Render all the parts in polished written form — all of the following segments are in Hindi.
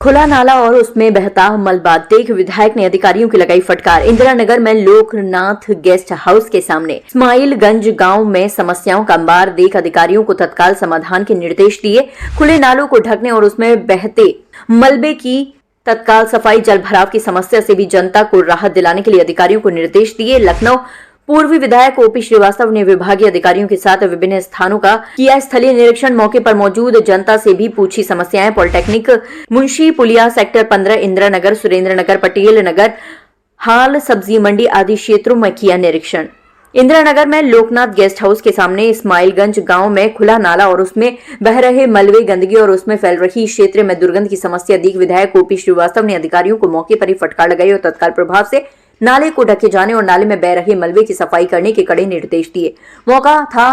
खुला नाला और उसमें बहता मलबा देख विधायक ने अधिकारियों की लगाई फटकार। इंदिरा नगर में लोकनाथ गेस्ट हाउस के सामने इस्माइलगंज गांव में समस्याओं का अंबार देख अधिकारियों को तत्काल समाधान के निर्देश दिए। खुले नालों को ढकने और उसमें बहते मलबे की तत्काल सफाई, जल भराव की समस्या से भी जनता को राहत दिलाने के लिए अधिकारियों को निर्देश दिए। लखनऊ पूर्वी विधायक ओपी श्रीवास्तव ने विभागीय अधिकारियों के साथ विभिन्न स्थानों का किया स्थलीय निरीक्षण। मौके पर मौजूद जनता से भी पूछी समस्याएं। पॉलिटेक्निक, मुंशी पुलिया, सेक्टर 15, इंदिरा नगर, सुरेंद्र नगर, पटेल नगर, हाल सब्जी मंडी आदि क्षेत्रों में किया निरीक्षण। इंदिरा नगर में लोकनाथ गेस्ट हाउस के सामने इस्माइलगंज गांव में खुला नाला और उसमें बह रहे मलबे, गंदगी और उसमें फैल रही क्षेत्र में दुर्गंध की समस्या देख विधायक ओपी श्रीवास्तव ने अधिकारियों को मौके पर ही फटकार लगाई और तत्काल प्रभाव से नाले को ढके जाने और नाले में बह रहे मलबे की सफाई करने के कड़े निर्देश दिए। मौका था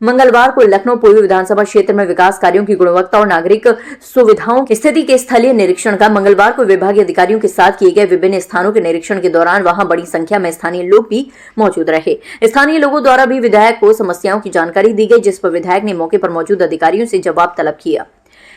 मंगलवार को लखनऊ पूर्वी विधानसभा क्षेत्र में विकास कार्यों की गुणवत्ता और नागरिक सुविधाओं की स्थिति के स्थलीय निरीक्षण का। मंगलवार को विभागीय अधिकारियों के साथ किए गए विभिन्न स्थानों के निरीक्षण के दौरान वहां बड़ी संख्या में स्थानीय लोग भी मौजूद रहे। स्थानीय लोगों द्वारा भी विधायक को समस्याओं की जानकारी दी गई, जिस पर विधायक ने मौके पर मौजूद अधिकारियों से जवाब तलब किया।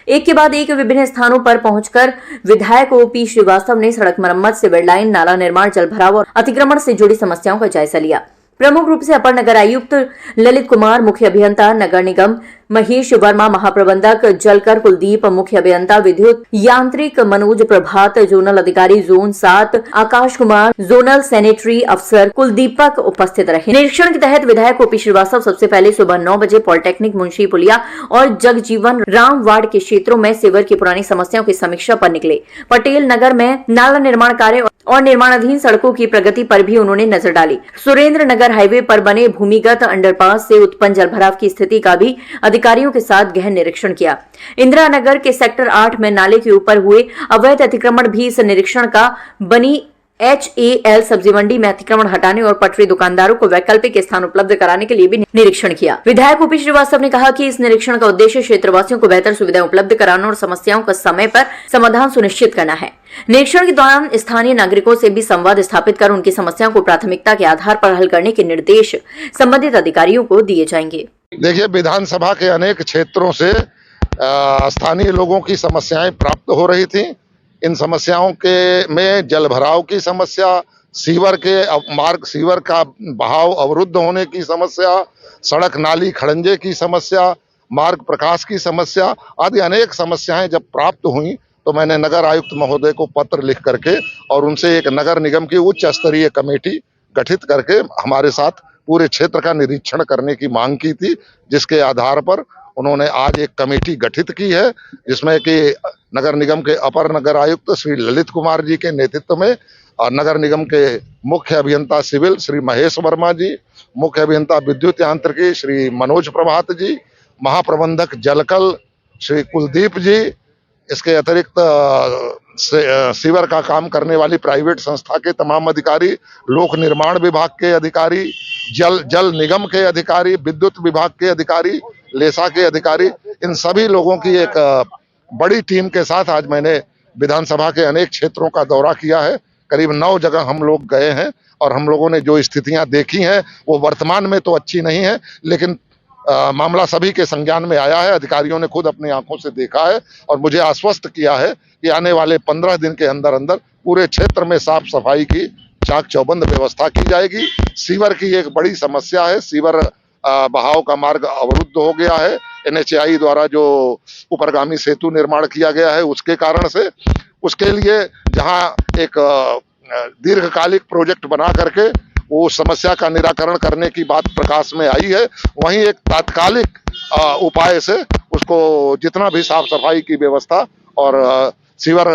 एक के बाद एक विभिन्न स्थानों पर पहुंचकर विधायक ओपी श्रीवास्तव ने सड़क मरम्मत, सिविल लाइन, नाला निर्माण, जल भराव और अतिक्रमण से जुड़ी समस्याओं का जायजा लिया। प्रमुख रूप से अपर नगर आयुक्त ललित कुमार, मुख्य अभियंता नगर निगम महेश वर्मा, महाप्रबंधक जलकर कुलदीप, मुख्य अभियंता विद्युत यांत्रिक मनोज प्रभात, जोनल अधिकारी zone 7 Akash Kumar, zonal sanitary अफसर कुलदीपक उपस्थित रहे। निरीक्षण के तहत विधायक ओपी श्रीवास्तव सबसे पहले सुबह 9 बजे पॉलिटेक्निक, मुंशी पुलिया और जगजीवन राम वार्ड के क्षेत्रों में सीवर की पुरानी समस्याओं की समीक्षा पर निकले। पटेल नगर में नाला निर्माण कार्य और निर्माणाधीन सड़कों की प्रगति पर भी उन्होंने नजर डाली। सुरेंद्र नगर हाईवे पर बने भूमिगत अंडरपास से उत्पन्न जलभराव की स्थिति का भी अधिकारियों के साथ गहन निरीक्षण किया। इंदिरा नगर के सेक्टर 8 में नाले के ऊपर हुए अवैध अतिक्रमण भी इस निरीक्षण का। बनी HAL सब्जी मंडी में अतिक्रमण हटाने और पटरी दुकानदारों को वैकल्पिक स्थान उपलब्ध कराने के लिए भी निरीक्षण किया। विधायक ओपी श्रीवास्तव ने कहा कि इस निरीक्षण का उद्देश्य क्षेत्रवासियों को बेहतर सुविधाएं उपलब्ध कराना और समस्याओं का समय पर समाधान सुनिश्चित करना है। निरीक्षण के दौरान स्थानीय नागरिकों से भी संवाद स्थापित कर उनकी समस्याओं को प्राथमिकता के आधार पर हल करने के निर्देश संबंधित अधिकारियों को दिए जाएंगे। देखिए, विधानसभा के अनेक क्षेत्रों से स्थानीय लोगों की समस्याएं प्राप्त हो रही थी। इन समस्याओं के में जल भराव की समस्या, सीवर का बहाव अवरुद्ध होने की समस्या, सड़क नाली खड़ंजे की समस्या, मार्ग प्रकाश की समस्या आदि अनेक समस्याएं जब प्राप्त हुई तो मैंने नगर आयुक्त महोदय को पत्र लिख करके और उनसे एक नगर निगम की उच्च स्तरीय कमेटी गठित करके हमारे साथ पूरे क्षेत्र का निरीक्षण करने की मांग की थी, जिसके आधार पर उन्होंने आज एक कमेटी गठित की है, जिसमें कि नगर निगम के अपर नगर आयुक्त श्री ललित कुमार जी के नेतृत्व में और नगर निगम के मुख्य अभियंता सिविल श्री महेश वर्मा जी, मुख्य अभियंता विद्युत यांत्रिकी श्री मनोज प्रभात जी, महाप्रबंधक जलकल श्री कुलदीप जी, इसके अतिरिक्त सीवर का काम करने वाली प्राइवेट संस्था के तमाम अधिकारी, लोक निर्माण विभाग के अधिकारी, जल निगम के अधिकारी, विद्युत विभाग के अधिकारी, लेसा के अधिकारी, इन सभी लोगों की एक बड़ी टीम के साथ आज मैंने विधानसभा के अनेक क्षेत्रों का दौरा किया है। करीब 9 जगह हम लोग गए हैं और हम लोगों ने जो स्थितियां देखी हैं वो वर्तमान में तो अच्छी नहीं है, लेकिन मामला सभी के संज्ञान में आया है। अधिकारियों ने खुद अपनी आंखों से देखा है और मुझे आश्वस्त किया है कि आने वाले 15 दिन के अंदर अंदर पूरे क्षेत्र में साफ सफाई की चाक चौबंद व्यवस्था की जाएगी। सीवर की एक बड़ी समस्या है, सीवर बहाव का मार्ग अवरुद्ध हो गया है। NHAI द्वारा जो ऊपरगामी सेतु निर्माण किया गया है उसके कारण से, उसके लिए जहां एक दीर्घकालिक प्रोजेक्ट बना करके वो समस्या का निराकरण करने की बात प्रकाश में आई है, वहीं एक तात्कालिक उपाय से उसको जितना भी साफ सफाई की व्यवस्था और सीवर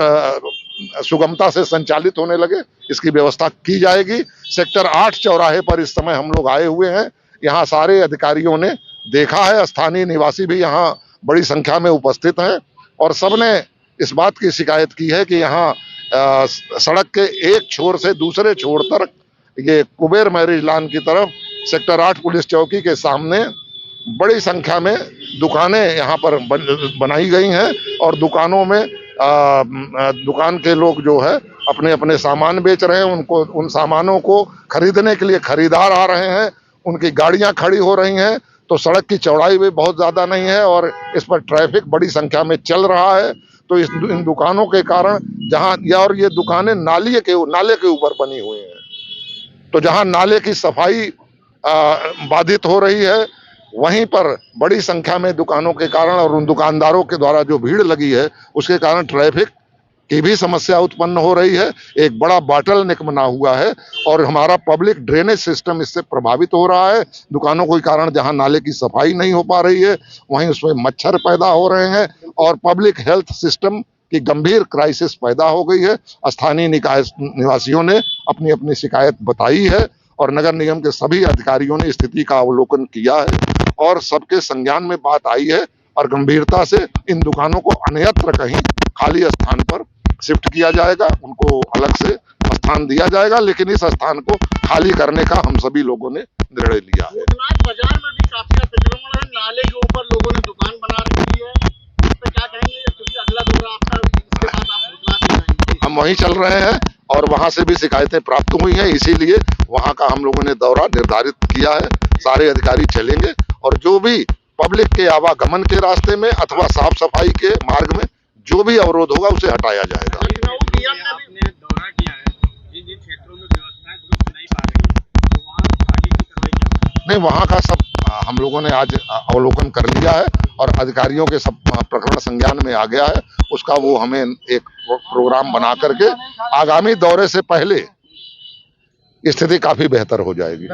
सुगमता से संचालित होने लगे इसकी व्यवस्था की जाएगी। सेक्टर 8 चौराहे पर इस समय हम लोग आए हुए हैं, यहाँ सारे अधिकारियों ने देखा है, स्थानीय निवासी भी यहाँ बड़ी संख्या में उपस्थित हैं और सबने इस बात की शिकायत की है कि यहाँ सड़क के एक छोर से दूसरे छोर तक, ये कुबेर मैरिज लॉन की तरफ सेक्टर 8 पुलिस चौकी के सामने बड़ी संख्या में दुकानें यहाँ पर बनाई गई हैं और दुकानों में दुकान के लोग जो है अपने अपने सामान बेच रहे हैं। उनको उन सामानों को खरीदने के लिए खरीदार आ रहे हैं, उनकी गाड़ियां खड़ी हो रही हैं, तो सड़क की चौड़ाई भी बहुत ज़्यादा नहीं है और इस पर ट्रैफिक बड़ी संख्या में चल रहा है। तो इन दुकानों के कारण जहां और ये दुकानें नाले के ऊपर बनी हुई हैं, तो जहां नाले की सफाई बाधित हो रही है, वहीं पर बड़ी संख्या में दुकानों के कारण और उन दुकानदारों के द्वारा जो भीड़ लगी है उसके कारण ट्रैफिक की भी समस्या उत्पन्न हो रही है। एक बड़ा बॉटल नेक बना हुआ है और हमारा पब्लिक ड्रेनेज सिस्टम इससे प्रभावित हो रहा है। दुकानों के कारण जहां नाले की सफाई नहीं हो पा रही है, वहीं उसमें मच्छर पैदा हो रहे हैं और पब्लिक हेल्थ सिस्टम की गंभीर क्राइसिस पैदा हो गई है। स्थानीय निकाय निवासियों ने अपनी अपनी शिकायत बताई है और नगर निगम के सभी अधिकारियों ने स्थिति का अवलोकन किया है और सबके संज्ञान में बात आई है और गंभीरता से इन दुकानों को अन्यत्र कहीं खाली स्थान पर शिफ्ट किया जाएगा, उनको अलग से स्थान दिया जाएगा, लेकिन इस स्थान को खाली करने का हम सभी लोगों ने निर्णय लिया है। बाजार में भी काफी अतिक्रमण है, नाले के ऊपर लोगों ने दुकान बना रखी है, इस पे क्या कहेंगे? क्योंकि अगला दौरा आपका, इसके बाद आप भुगतान कराएंगे। हम वहीं चल रहे हैं और वहां से भी शिकायतें प्राप्त हुई हैं, इसीलिए वहां का हम लोगों ने दौरा निर्धारित किया है। सारे अधिकारी चलेंगे और जो भी पब्लिक के आवागमन के रास्ते में अथवा साफ सफाई के मार्ग में जो भी अवरोध होगा उसे हटाया जाएगा। आपने दौरा किया है, जिन क्षेत्रों में व्यवस्थाएं दुरुस्त नहीं पा रही है, तो वहाँ आगे की कार्रवाई क्या? नहीं, वहां का सब हम लोगों ने आज अवलोकन कर लिया है और अधिकारियों के सब प्रकरण संज्ञान में आ गया है। उसका वो हमें एक प्रोग्राम बना करके आगामी दौरे से पहले स्थिति काफी बेहतर हो जाएगी।